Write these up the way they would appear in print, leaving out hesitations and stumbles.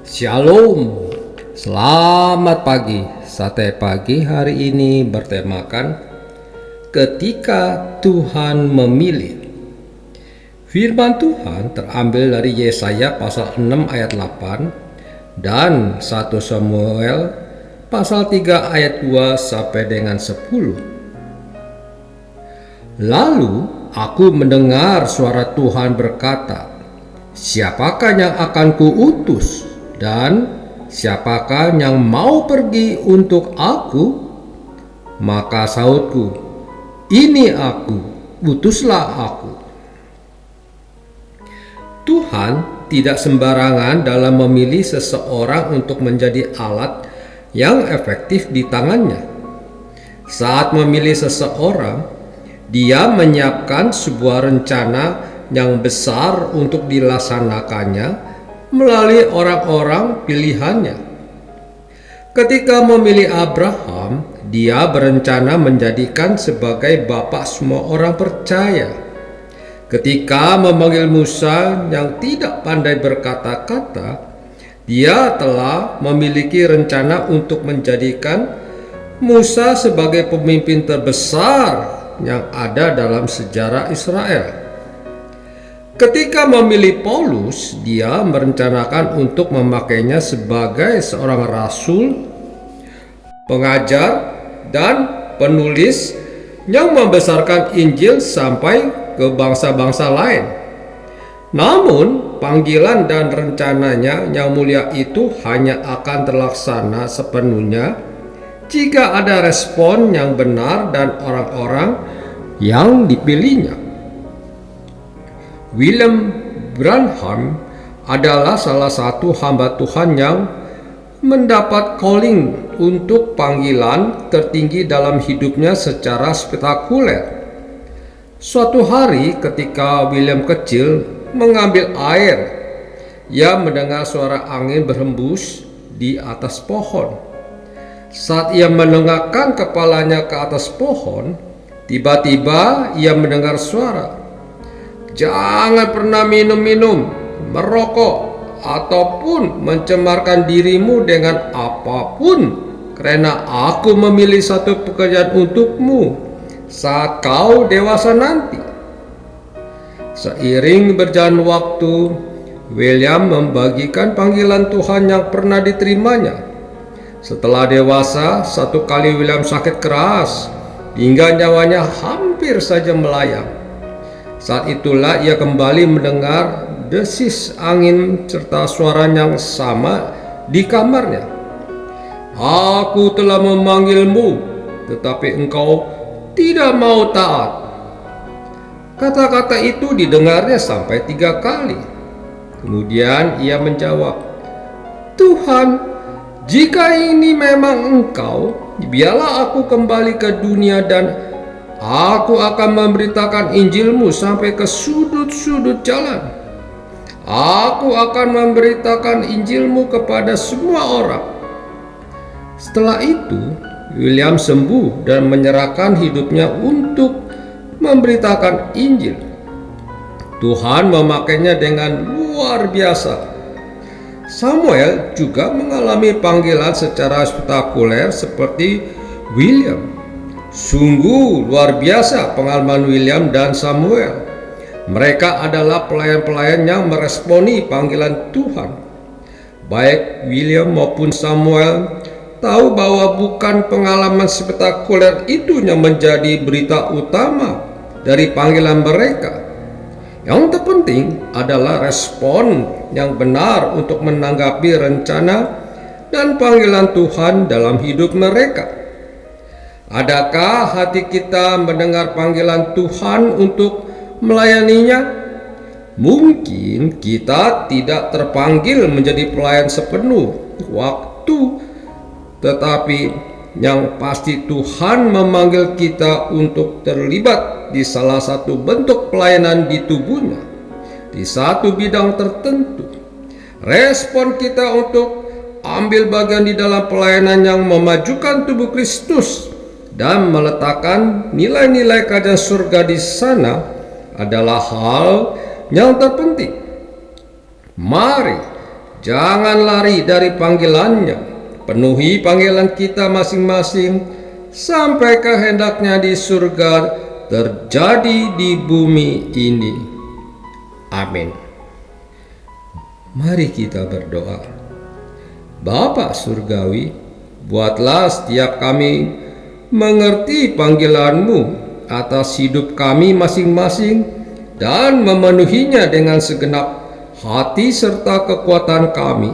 Shalom, selamat pagi. Sate pagi hari ini bertemakan ketika Tuhan memilih. Firman Tuhan terambil dari Yesaya pasal 6 ayat 8 dan 1 Samuel pasal 3 ayat 2 sampai dengan 10. Lalu aku mendengar suara Tuhan berkata, "Siapakah yang akan kuutus? Dan siapakah yang mau pergi untuk aku?" Maka sautku, "Ini aku, utuslah aku." Tuhan tidak sembarangan dalam memilih seseorang untuk menjadi alat yang efektif di tangannya. Saat memilih seseorang, Dia menyiapkan sebuah rencana yang besar untuk dilaksanakannya melalui orang-orang pilihannya. Ketika memilih Abraham, Dia berencana menjadikan sebagai bapak semua orang percaya. Ketika memanggil Musa yang tidak pandai berkata-kata, Dia telah memiliki rencana untuk menjadikan Musa sebagai pemimpin terbesar yang ada dalam sejarah Israel. Ketika memilih Paulus, Dia merencanakan untuk memakainya sebagai seorang rasul, pengajar, dan penulis yang membesarkan Injil sampai ke bangsa-bangsa lain. Namun, panggilan dan rencananya yang mulia itu hanya akan terlaksana sepenuhnya jika ada respon yang benar dan orang-orang yang dipilihnya. William Branham adalah salah satu hamba Tuhan yang mendapat calling untuk panggilan tertinggi dalam hidupnya secara spektakuler. Suatu hari ketika William kecil mengambil air, ia mendengar suara angin berhembus di atas pohon. Saat ia menengahkan kepalanya ke atas pohon, tiba-tiba ia mendengar suara, "Jangan pernah minum-minum, merokok, ataupun mencemarkan dirimu dengan apapun, karena aku memilih satu pekerjaan untukmu saat kau dewasa nanti." Seiring berjalan waktu, William membagikan panggilan Tuhan yang pernah diterimanya. Setelah dewasa, satu kali William sakit keras hingga nyawanya hampir saja melayang. Saat itulah ia kembali mendengar desis angin serta suara yang sama di kamarnya. "Aku telah memanggilmu, tetapi engkau tidak mau taat." Kata-kata itu didengarnya sampai 3 kali. Kemudian ia menjawab, "Tuhan, jika ini memang engkau, biarlah aku kembali ke dunia dan aku akan memberitakan Injilmu sampai ke sudut-sudut jalan. Aku akan memberitakan Injilmu kepada semua orang." Setelah itu, William sembuh dan menyerahkan hidupnya untuk memberitakan Injil. Tuhan memakainya dengan luar biasa. Samuel juga mengalami panggilan secara spektakuler seperti William. Sungguh luar biasa pengalaman William dan Samuel. Mereka adalah pelayan-pelayan yang meresponi panggilan Tuhan. Baik William maupun Samuel tahu bahwa bukan pengalaman spektakuler itu yang menjadi berita utama dari panggilan mereka. Yang terpenting adalah respon yang benar untuk menanggapi rencana dan panggilan Tuhan dalam hidup mereka. Adakah hati kita mendengar panggilan Tuhan untuk melayaninya? Mungkin kita tidak terpanggil menjadi pelayan sepenuh waktu, tetapi yang pasti Tuhan memanggil kita untuk terlibat di salah satu bentuk pelayanan di tubuhnya, di satu bidang tertentu. Respon kita untuk ambil bagian di dalam pelayanan yang memajukan tubuh Kristus dan meletakkan nilai-nilai kerajaan surga di sana adalah hal yang terpenting. Mari Jangan lari dari panggilannya. Penuhi panggilan kita masing-masing sampai kehendaknya di surga terjadi di bumi ini. Amin. Mari kita berdoa. Bapa Surgawi, buatlah setiap kami mengerti panggilan-Mu atas hidup kami masing-masing dan memenuhinya dengan segenap hati serta kekuatan kami.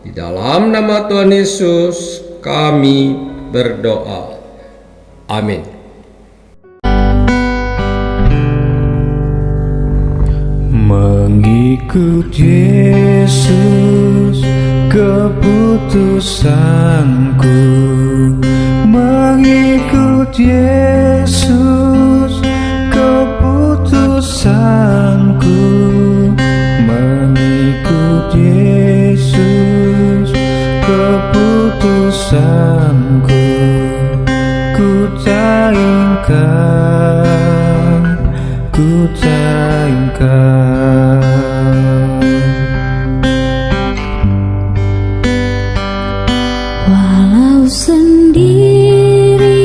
Di dalam nama Tuhan Yesus kami berdoa. Amin. Mengikut Yesus keputusanku, mengikut Yesus keputusanku, mengikut Yesus keputusanku. Ku tak ingkar, ku tak ingkar. Walau sendiri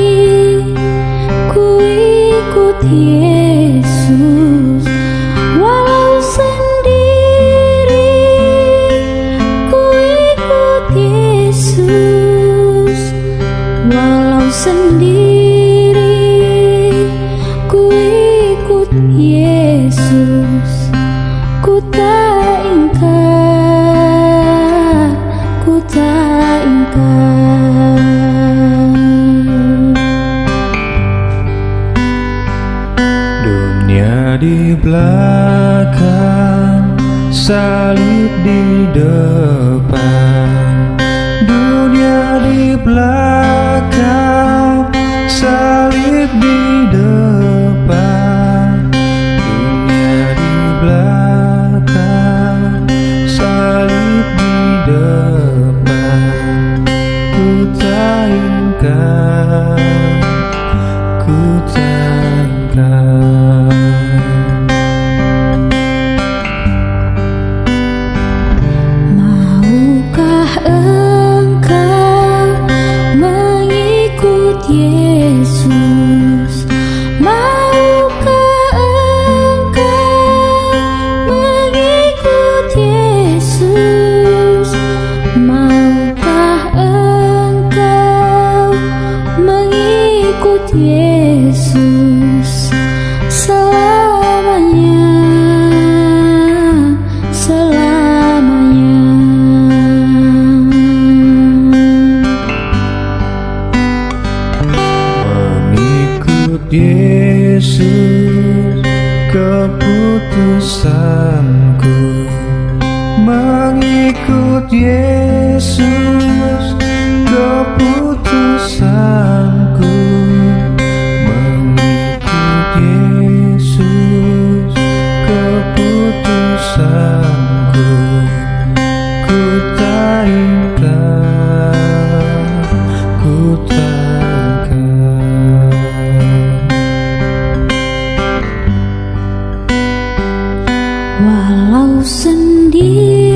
ku ikut Yesus, walau sendiri ku ikut Yesus, walau sendiri ku ikut Yesus, ku tak ingkar, ku tak ingkar. Dunia di belakang, salib di depan. Dunia di belakang, salib di depan. Dunia di belakang, salib di depan. Ku tak ingkar, ku tak ingkar. Maukah engkau mengikut Yesus? Maukah engkau mengikut Yesus? Maukah engkau mengikut Yesus selamanya, selamanya? Mengikut Yesus keputusanku, mengikut Yesus keputusanku, mengikut Yesus keputusanku. Ku tak ingkar, ku tak ingkar. Walau sendiri